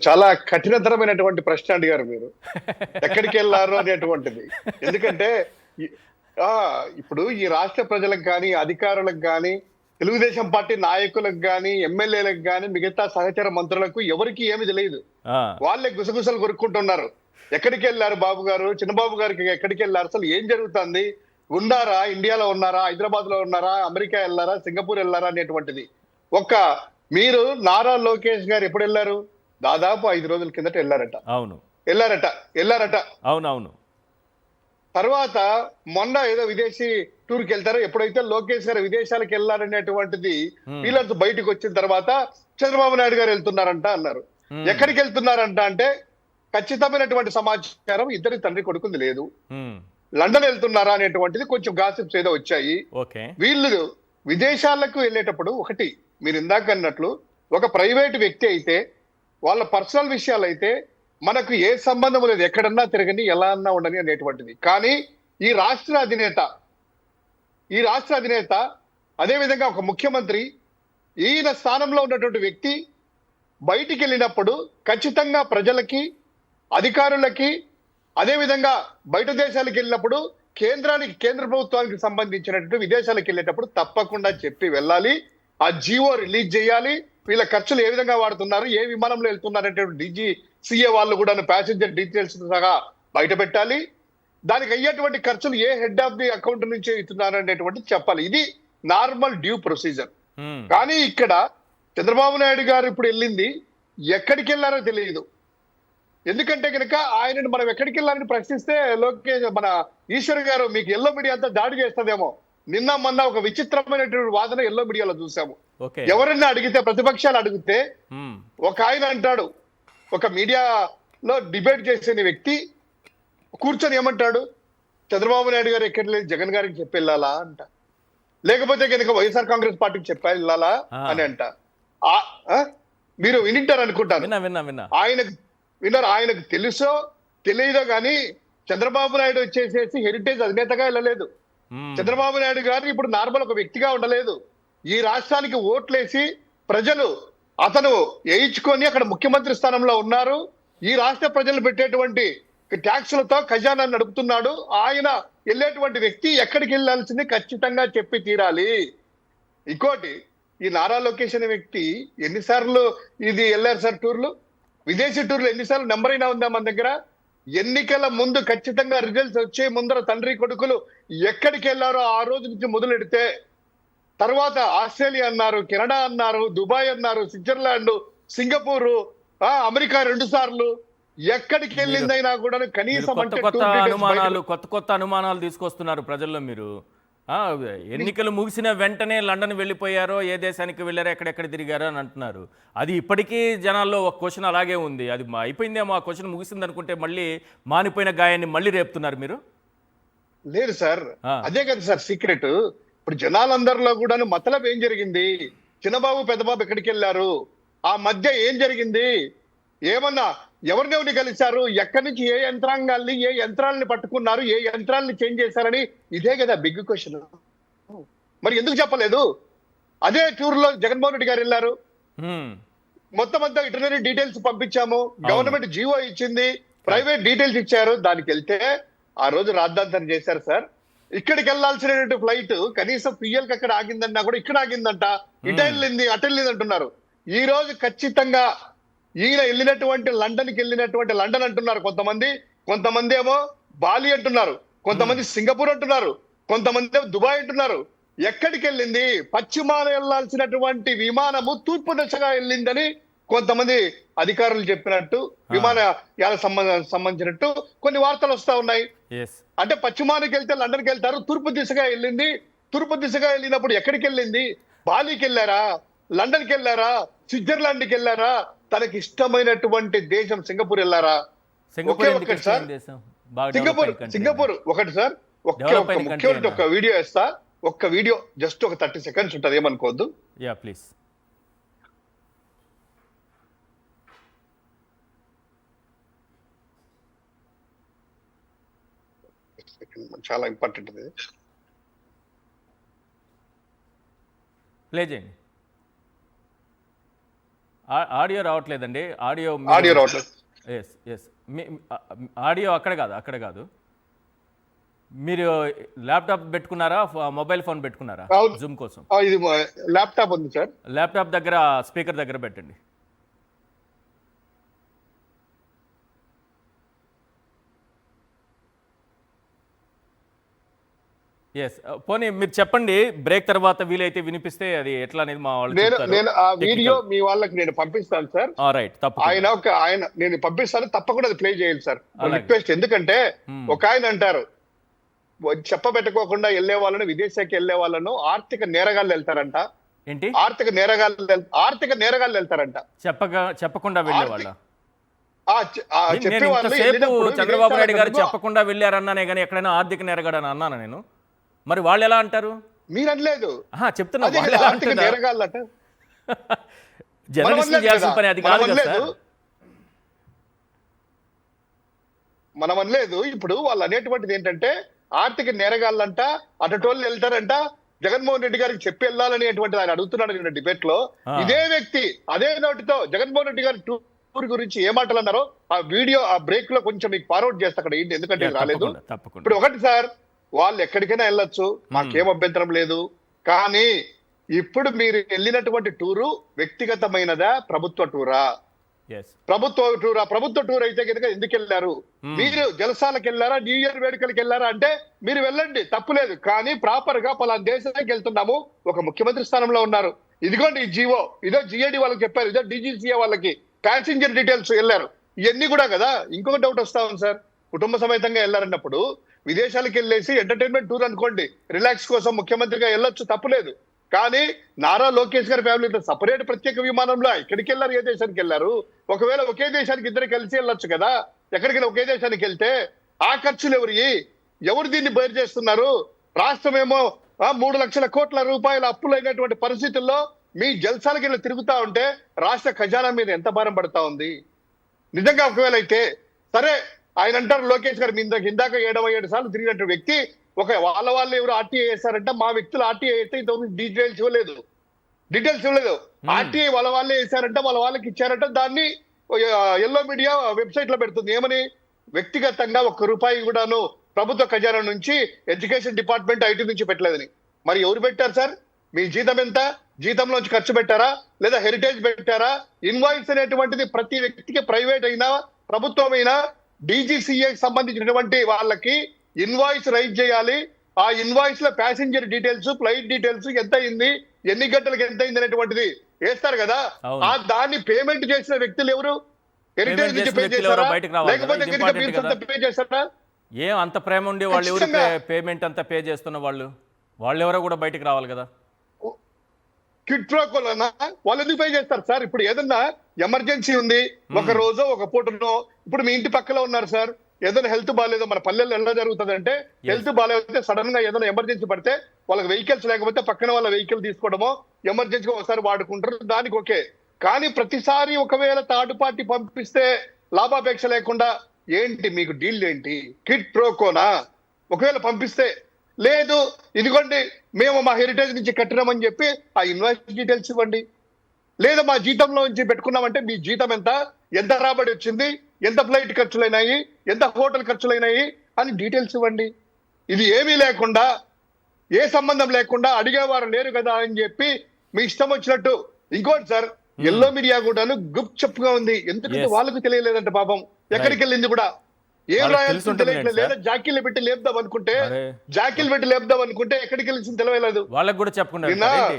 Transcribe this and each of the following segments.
చాలా కఠినతరమైనటువంటి ప్రశ్న అడిగారు మీరు. ఎక్కడికి వెళ్ళారు అనేటువంటిది. ఎందుకంటే ఈ- ఆ ఇప్పుడు ఈ రాష్ట్ర ప్రజలకు కానీ, అధికారులకు కానీ, తెలుగుదేశం పార్టీ నాయకులకు కానీ, ఎమ్మెల్యేలకు కానీ, మిగతా సహచర మంత్రులకు ఎవరికి ఏమి తెలియదు. ఆ, వాళ్ళే గుసగుసలు కొరుక్కుంటున్నారు. ఎక్కడికి వెళ్ళారు బాబు గారు, చిన్నబాబు గారికి ఎక్కడికి వెళ్ళారు, అసలు ఏం జరుగుతుంది, ఉన్నారా, ఇండియాలో ఉన్నారా, హైదరాబాద్ లో ఉన్నారా, అమెరికా వెళ్ళారా, సింగపూర్ వెళ్ళారా అనేటువంటిది. ఒక మీరు నారా లోకేష్ గారు ఎప్పుడు వెళ్ళారు? దాదాపు 5 రోజుల కిందట వెళ్ళారట. అవును వెళ్ళారట వెళ్ళారట అవునవును. తర్వాత మొన్న ఏదో విదేశీ టూర్కి వెళ్తారో, ఎప్పుడైతే లోకేష్ గారు విదేశాలకు వెళ్ళారనేటువంటిది వీళ్ళంతా బయటకు వచ్చిన తర్వాత చంద్రబాబు నాయుడు గారు వెళ్తున్నారంట అన్నారు. ఎక్కడికి వెళ్తున్నారంట అంటే ఖచ్చితమైనటువంటి సమాచారం ఇద్దరి తండ్రి కొడుకుంది లేదు. లండన్ వెళ్తున్నారా అనేటువంటిది కొంచెం గాసిప్స్ ఏదో వచ్చాయి. ఓకే. వీళ్ళు విదేశాలకు వెళ్ళేటప్పుడు ఒకటి మీరు ఇందాక అన్నట్లు ఒక ప్రైవేట్ వ్యక్తి అయితే వాళ్ళ పర్సనల్ విషయాలు అయితే మనకు ఏ సంబంధం లేదు, ఎక్కడన్నా తిరగని ఎలా అన్నా ఉండని అనేటువంటిది. కానీ ఈ రాష్ట్ర అధినేత అదే విధంగా ఒక ముఖ్యమంత్రి ఈయన స్థానంలో ఉన్నటువంటి వ్యక్తి బయటికి వెళ్ళినప్పుడు ఖచ్చితంగా ప్రజలకి, అధికారులకి, అదే విధంగా బయట దేశాలకు వెళ్ళినప్పుడు కేంద్ర ప్రభుత్వానికి సంబంధించినటువంటి విదేశాలకు వెళ్ళేటప్పుడు తప్పకుండా చెప్పి వెళ్ళాలి. ఆ జీవో రిలీజ్ చేయాలి. వీళ్ళ ఖర్చులు ఏ విధంగా వాడుతున్నారు, ఏ విమానంలో వెళ్తున్నారనేటువంటి DGCA వాళ్ళు కూడా ప్యాసింజర్ డీటెయిల్స్ సహా బయట పెట్టాలి. దానికి అయ్యేటువంటి ఖర్చులు ఏ హెడ్ ఆఫ్ ది అకౌంట్ నుంచి ఇస్తున్నారు అనేటువంటి చెప్పాలి. ఇది నార్మల్ డ్యూ ప్రొసీజర్. కానీ ఇక్కడ చంద్రబాబు నాయుడు గారు ఇప్పుడు వెళ్ళింది ఎక్కడికి వెళ్ళారో తెలియదు. ఎందుకంటే కనుక ఆయనను మనం ఎక్కడికి వెళ్ళాలని ప్రశ్నిస్తే లోకేష్ మన ఈశ్వర్ గారు మీకు ఎల్లో మీడియా అంతా దాడి చేస్తుందేమో. నిన్న మొన్న ఒక విచిత్రమైనటువంటి వాదన ఎల్లో మీడియాలో చూసాము. ఎవరైనా అడిగితే, ప్రతిపక్షాలు అడిగితే ఒక ఆయన అంటాడు, ఒక మీడియాలో డిబేట్ చేసిన వ్యక్తి కూర్చొని ఏమంటాడు, చంద్రబాబు నాయుడు గారు ఎక్కడ లేదు జగన్ గారికి చెప్పి వెళ్ళాలా అంట, లేకపోతే కనుక వైఎస్ఆర్ కాంగ్రెస్ పార్టీకి చెప్పి వెళ్ళాలా అని అంట. మీరు వినింటారు అనుకుంటాను. ఆయనకు తెలుసో తెలియదో కానీ చంద్రబాబు నాయుడు వచ్చేసేసి హెరిటేజ్ అధినేతగా వెళ్ళలేదు. చంద్రబాబు నాయుడు గారు ఇప్పుడు నార్మల్ ఒక వ్యక్తిగా ఉండలేదు. ఈ రాష్ట్రానికి ఓట్లేసి ప్రజలు అతను వేయించుకొని అక్కడ ముఖ్యమంత్రి స్థానంలో ఉన్నారు. ఈ రాష్ట్ర ప్రజలు పెట్టేటువంటి ట్యాక్సులతో ఖజానా నడుపుతున్నాడు. ఆయన వెళ్ళేటువంటి వ్యక్తి ఎక్కడికి వెళ్ళాల్సింది ఖచ్చితంగా చెప్పి తీరాలి. ఇంకోటి, ఈ నారా లోకేష్ అనే వ్యక్తి ఎన్నిసార్లు ఇది వెళ్ళారు సార్ టూర్లు, విదేశీ టూర్లు ఎన్నిసార్లు నెంబర్ అయినా ఉందా మన దగ్గర? ఎన్నికల ముందు ఖచ్చితంగా రిజల్ట్స్ వచ్చే ముందర తండ్రి కొడుకులు ఎక్కడికి వెళ్ళారో ఆ రోజు నుంచి మొదలెడితే తర్వాత ఆస్ట్రేలియా అన్నారు, కెనడా అన్నారు, దుబాయ్ అన్నారు, స్విట్జర్లాండ్, సింగపూర్, అమెరికా 2 సార్లు, ఎక్కడికి వెళ్ళిందైనా కూడా కనీసం కొత్త అనుమానాలు తీసుకొస్తున్నారు ప్రజల్లో. మీరు ఎన్నికలు ముగిసిన వెంటనే లండన్ వెళ్ళిపోయారో, ఏ దేశానికి వెళ్ళారో, ఎక్కడెక్కడ తిరిగారో అని అంటున్నారు. అది ఇప్పటికీ జనాల్లో ఒక క్వశ్చన్ అలాగే ఉంది. అది అయిపోయిందేమో, ఆ క్వశ్చన్ ముగిసింది అనుకుంటే మళ్ళీ మానిపోయిన గాయాన్ని మళ్ళీ రేపుతున్నారు మీరు. లేదు సార్, అదే కదా సార్ సీక్రెట్. ఇప్పుడు జనాలందరిలో కూడా మతలబ్ ఏం జరిగింది, చిన్నబాబు పెద్దబాబు ఎక్కడికి వెళ్ళారు, ఆ మధ్య ఏం జరిగింది, ఏమన్నా ఎవరినెవరిని కలిశారు, ఎక్కడి నుంచి ఏ యంత్రాలని పట్టుకున్నారు, ఏ యంత్రాలని చేంజ్ చేశారని, ఇదే కదా బిగ్ క్వశ్చన్. మరి ఎందుకు చెప్పలేదు? అదే టూర్ లో జగన్మోహన్ రెడ్డి గారు వెళ్ళారు. మొత్తం అంతా ఇటర్నరీ డీటెయిల్స్ పంపించాము, గవర్నమెంట్ జీవో ఇచ్చింది, ప్రైవేట్ డీటెయిల్స్ ఇచ్చారు. దానికి వెళ్తే ఆ రోజు రాద్ధాంతం చేశారు సార్. ఇక్కడికి వెళ్లాల్సినటువంటి ఫ్లైట్ కనీసం పిఎల్కి అక్కడ ఆగిందన్నా కూడా ఇక్కడ ఆగిందంట, ఇటు వెళ్ళింది అటు వెళ్ళింది అంటున్నారు. ఈ రోజు ఖచ్చితంగా ఈయన వెళ్ళినటువంటి లండన్ అంటున్నారు కొంతమంది ఏమో బాలి అంటున్నారు, కొంతమంది సింగపూర్ అంటున్నారు, కొంతమంది ఏమో దుబాయ్ అంటున్నారు. ఎక్కడికి వెళ్ళింది? పశ్చిమాన వెళ్లాల్సినటువంటి విమానము తూర్పు దిశగా వెళ్ళిందని కొంతమంది అధికారులు చెప్పినట్టు, విమానయాల సంబంధించినట్టు కొన్ని వార్తలు వస్తా ఉన్నాయి. అంటే పశ్చిమానికి వెళ్తే లండన్కి వెళ్తారు, తూర్పు దిశగా వెళ్ళింది. తూర్పు దిశగా వెళ్ళినప్పుడు ఎక్కడికి వెళ్ళింది? బాలికి వెళ్ళారా, లండన్కి వెళ్ళారా, స్విట్జర్లాండ్కి వెళ్ళారా, తనకి ఇష్టమైనటువంటి దేశం సింగపూర్ వెళ్ళారా? సింగపూర్ ఒకటి సార్. ముఖ్యమంత్రి ఒక వీడియో వేస్తా, ఒక్క వీడియో జస్ట్ ఒక 30 సెకండ్స్ ఉంటుంది, ఏమనుకోవద్దు. ప్లీజ్. చాలా ఇంపార్టెంట్ ఇది. ప్లే చేయండి. ఆడియో రావట్లేదండి. ఆడియో రావట్లేదు. ఎస్ ఎస్ ఆడియో అక్కడ కాదు. మీరు ల్యాప్టాప్ పెట్టుకున్నారా, మొబైల్ ఫోన్ పెట్టుకున్నారా అవును. జూమ్ కోసం? ఇది ల్యాప్టాప్ ఉంది సార్. ల్యాప్టాప్ దగ్గర స్పీకర్ దగ్గర పెట్టండి. ఎస్ పోనీ మీరు చెప్పండి, బ్రేక్ తర్వాత వీలైతే వినిపిస్తే అది ఎట్లా అనేది మా వాళ్ళు నేను ఆ వీడియో మీ వాళ్ళకి నేను పంపిస్తాను సార్. రైట్, తప్పకుండా. ఆయన నేను పంపిస్తాను, తప్పకుండా అది ప్లే చేయాలి సార్, రిక్వెస్ట్. ఎందుకంటే ఒక ఆయన అంటారు, చెప్పబెట్టుకోకుండా వెళ్లే వాళ్ళను, విదేశానికి వెళ్లే వాళ్ళను ఆర్థిక నేరగాళ్ళు వెళ్తారంట. ఏంటి? ఆర్థిక నేరగాళ్ళు వెళ్తారంట చెప్పకుండా వెళ్ళే వాళ్ళ? చెప్పే వాళ్ళు చంద్రబాబు నాయుడు గారు చెప్పకుండా వెళ్ళారన్నానే కానీ ఎక్కడైనా ఆర్థిక నేరగాడని అన్నాను నేను. మరి వాళ్ళు ఎలా అంటారు? మీరు అనలేదు, చెప్తున్నా. ఆర్థిక నేరగాళ్ళట. జర్నలిస్ట్ చేయాల్సిన పని అది కాదు కదా సార్. మనం అనలేదు. ఇప్పుడు వాళ్ళు అనేటువంటిది ఏంటంటే ఆర్థిక నేరగాళ్ళంట, అటోళ్ళు వెళ్తారంట, జగన్మోహన్ రెడ్డి గారికి చెప్పి వెళ్ళాలనేటువంటిది ఆయన అడుగుతున్నాడు నిన్న డిబేట్ లో. ఇదే వ్యక్తి అదే నోటితో జగన్మోహన్ రెడ్డి గారి టూర్ గురించి ఏ మాటలు అన్నారో ఆ వీడియో, ఆ బ్రేక్ లో కొంచెం మీకు ఫార్వర్డ్ చేస్తా అక్కడ ఏంటి, ఎందుకంటే రాలేదు. ఇప్పుడు ఒకటి సార్, వాళ్ళు ఎక్కడికైనా వెళ్ళొచ్చు, మాకేం అభ్యంతరం లేదు. కానీ ఇప్పుడు మీరు వెళ్ళినటువంటి టూరు వ్యక్తిగతమైనదా, ప్రభుత్వ టూరా? ప్రభుత్వ టూర్ అయితే కనుక ఎందుకు వెళ్ళారు? మీరు జలసాలకు వెళ్ళారా, న్యూ ఇయర్ వేడుకలకు వెళ్ళారా అంటే మీరు వెళ్ళండి, తప్పులేదు. కానీ ప్రాపర్ గా పలానా దేశానికి వెళ్తున్నాము, ఒక ముఖ్యమంత్రి స్థానంలో ఉన్నారు, ఇదిగోండి ఈ జీవో, ఇదో జిఏడి వాళ్ళకి చెప్పారు, ఇదో డీజీసీఏ వాళ్ళకి ప్యాసింజర్ డీటెయిల్స్ వెళ్ళారు, ఇవన్నీ కూడా కదా. ఇంకొక డౌట్ వస్తా ఉంది సార్, కుటుంబ సమేతంగా వెళ్ళారన్నప్పుడు విదేశాలకు వెళ్ళేసి ఎంటర్టైన్మెంట్ టూర్ అనుకోండి, రిలాక్స్ కోసం ముఖ్యమంత్రిగా వెళ్ళొచ్చు, తప్పులేదు. కానీ నారా లోకేష్ గారి ఫ్యామిలీతో సపరేట్ ప్రత్యేక విమానంలో ఎక్కడికి వెళ్ళారు, ఏ దేశానికి వెళ్ళారు? ఒకవేళ ఒకే దేశానికి ఇద్దరు కలిసి వెళ్ళొచ్చు కదా. ఎక్కడికైనా ఒకే దేశానికి వెళ్తే ఆ ఖర్చులు ఎవరు దీన్ని బేర్ చేస్తున్నారు? రాష్ట్రం ఏమో 3 లక్షల కోట్ల రూపాయల అప్పులైనటువంటి పరిస్థితుల్లో మీ జల్సాలకి వెళ్ళి తిరుగుతా ఉంటే రాష్ట్ర ఖజానా మీద ఎంత భారం పడతా ఉంది? నిజంగా ఒకవేళ అయితే సరే, ఆయన అంటారు లోకేష్ గారు ఇందాక 7 సార్లు తిరిగినట్టు వ్యక్తి, వాళ్ళు ఎవరు ఆర్టీఐ వేశారంట, మా వ్యక్తులు ఆర్టీఐ అయితే ఇంతకుముందు డీటెయిల్స్ ఇవ్వలేదు. ఆర్టీఐ వాళ్ళే వేశారంట, వాళ్ళకి ఇచ్చారంట. దాన్ని ఎల్లో మీడియా వెబ్సైట్ లో పెడుతుంది ఏమని, వ్యక్తిగతంగా 1 రూపాయి కూడాను ప్రభుత్వ ఖజానా నుంచి, ఎడ్యుకేషన్ డిపార్ట్మెంట్, ఐటీ నుంచి పెట్టలేదని. మరి ఎవరు పెట్టారు సార్? మీ జీతం ఎంత? జీతంలోంచి ఖర్చు పెట్టారా, లేదా హెరిటేజ్ పెట్టారా? ఇన్వాయిస్ అనేటువంటిది ప్రతి వ్యక్తికి, ప్రైవేట్ అయినా ప్రభుత్వమైనా డీజీసీఏకి సంబంధించినటువంటి వాళ్ళకి ఇన్వాయిస్ రైజ్ చేయాలి. ఆ ఇన్వాయిస్ లో ప్యాసింజర్ డీటెయిల్స్, ఫ్లైట్ డీటెయిల్స్, ఎంత అయింది, ఎన్ని గంటలకు ఎంత అయింది అనేటువంటిది వేస్తారు కదా. దాన్ని పేమెంట్ చేసిన వ్యక్తులు ఎవరు? హెరిటేజ్ నుంచి పే చేశారా, లేకపోతే పే చేశారా? ఏం అంత ప్రేమ ఉండి వాళ్ళు ఎవరు పేమెంట్ అంతా పే చేస్తున్న వాళ్ళెవరో కూడా బయటకు రావాలి కదా. క్విడ్ ప్రో కోలనా వాళ్ళు ఎందుకు పే చేస్తారు సార్? ఇప్పుడు ఏదన్నా ఎమర్జెన్సీ ఉంది, ఒక రోజు ఒక పూటనో, ఇప్పుడు మీ ఇంటి పక్కలో ఉన్నారు సార్, ఏదైనా హెల్త్ బాగాలేదో, మన పల్లెల్లో ఎలా జరుగుతుంది అంటే, హెల్త్ బాగాలేకపోతే సడన్ గా ఏదైనా ఎమర్జెన్సీ పడితే వాళ్ళకి వెహికల్స్ లేకపోతే పక్కన వాళ్ళ వెహికల్ తీసుకోవడమో, ఎమర్జెన్సీగా ఒకసారి వాడుకుంటారు, దానికి ఓకే. కానీ ప్రతిసారి ఒకవేళ థర్డ్ పార్టీ పంపిస్తే లాభాపేక్ష లేకుండా ఏంటి మీకు డీల్ ఏంటి? క్విడ్ ప్రో కోనా? ఒకవేళ పంపిస్తే లేదు, ఇదిగోండి మేము మా హెరిటేజ్ నుంచి కట్టినామని చెప్పి ఆ ఇన్వాయిస్ డీటెయిల్స్ ఇవ్వండి. లేదా మా జీతంలో నుంచి పెట్టుకున్నామంటే మీ జీతం ఎంత రాబడి వచ్చింది, ఎంత ఫ్లైట్ ఖర్చులైనాయి, ఎంత హోటల్ ఖర్చులైనాయి అని డీటెయిల్స్ ఇవ్వండి. ఇది ఏమీ లేకుండా, ఏ సంబంధం లేకుండా, అడిగేవారు లేరు కదా అని చెప్పి మీ ఇష్టం వచ్చినట్టు. ఇంకోటి సార్, ఎల్లో మీడియా కూడా గుప్ చెప్పుగా ఉంది, ఎందుకంటే వాళ్ళకు తెలియలేదంట పాపం, ఎక్కడికి వెళ్ళింది కూడా ఏం రాయాల్సి తెలియట్లేదు. లేదా జాకీలు పెట్టి లేపుదాం అనుకుంటే ఎక్కడికి వెళ్ళి తెలియలేదు. వాళ్ళకి కూడా చెప్పకుండా వెళ్ళండి.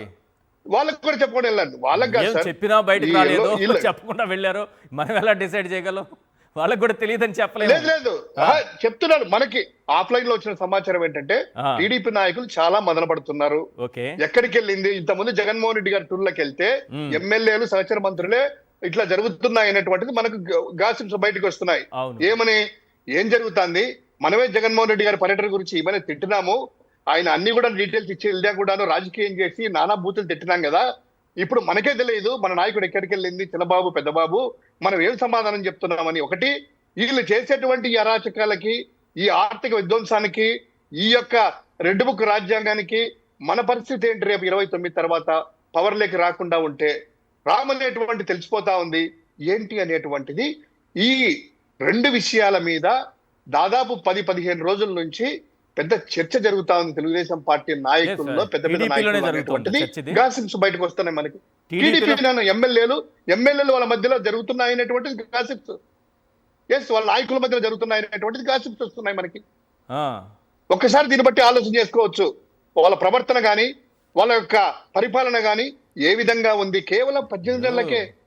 వాళ్ళకి చెప్పినా బయటకు రాలేదు, చెప్పకుండా వెళ్ళారు, మనం ఎలా డిసైడ్ చేయగలం? వాళ్ళకి కూడా తెలియదని చెప్పలేదు. లేదు చెప్తున్నాను. మనకి ఆఫ్లైన్ లో వచ్చిన సమాచారం ఏంటంటే టీడీపీ నాయకులు చాలా మదన పడుతున్నారు. ఎక్కడికి వెళ్ళింది, ఇంతకుముందు జగన్మోహన్ రెడ్డి గారి టూర్లకు వెళ్తే ఎమ్మెల్యేలు, సహచర మంత్రులే ఇట్లా జరుగుతున్నాయి అనేటువంటిది మనకు గాసిప్స్ బయటకు వస్తున్నాయి. ఏమని, ఏం జరుగుతుంది, మనమే జగన్మోహన్ రెడ్డి గారి పర్యటన గురించి ఇవన్నీ తిట్టినాము, ఆయన అన్ని కూడా డీటెయిల్స్ ఇచ్చి వెళ్ళా కూడాను రాజకీయం చేసి నానా బూతులు తిట్టినాం కదా. ఇప్పుడు మనకే తెలియదు మన నాయకుడు ఎక్కడికి వెళ్ళింది, చిన్నబాబు పెద్దబాబు, మనం ఏం సమాధానం చెప్తున్నామని. ఒకటి, వీళ్ళు చేసేటువంటి ఈ అరాచకాలకి, ఈ ఆర్థిక విధ్వంసానికి, ఈ యొక్క రెడ్ బుక్ రాజ్యాంగానికి మన పరిస్థితి ఏంటి? రేపు 29 తర్వాత పవర్లోకి రాకుండా ఉంటే రామ్ అనేటువంటి తెలిసిపోతా ఉంది ఏంటి అనేటువంటిది. ఈ రెండు విషయాల మీద దాదాపు 10-15 రోజుల నుంచి పెద్ద చర్చ జరుగుతా ఉంది తెలుగుదేశం పార్టీ నాయకుల్లో, sir. పెద్ద పెద్ద TDP లోనే నాయకుల్లో జరుగుతుంది అనేటువంటిది చర్చ ఇది. గాసిప్స్ బయటకు వస్తున్నాయి మనకి. TDP లో- టీడీపీ ఎమ్మెల్యేలు వాళ్ళ మధ్యలో జరుగుతున్నాయి అనేటువంటిది గాసిప్స్. ఎస్, వాళ్ళ నాయకుల మధ్యలో జరుగుతున్నాయి అనేటువంటిది గాసిప్స్ వస్తున్నాయి మనకి. ఆ, ఒక్కసారి దీన్ని బట్టి ఆలోచన చేసుకోవచ్చు వాళ్ళ ప్రవర్తన గాని వాళ్ళ యొక్క పరిపాలన గాని ఏ విధంగా ఉంది. కేవలం 18 నెలలకే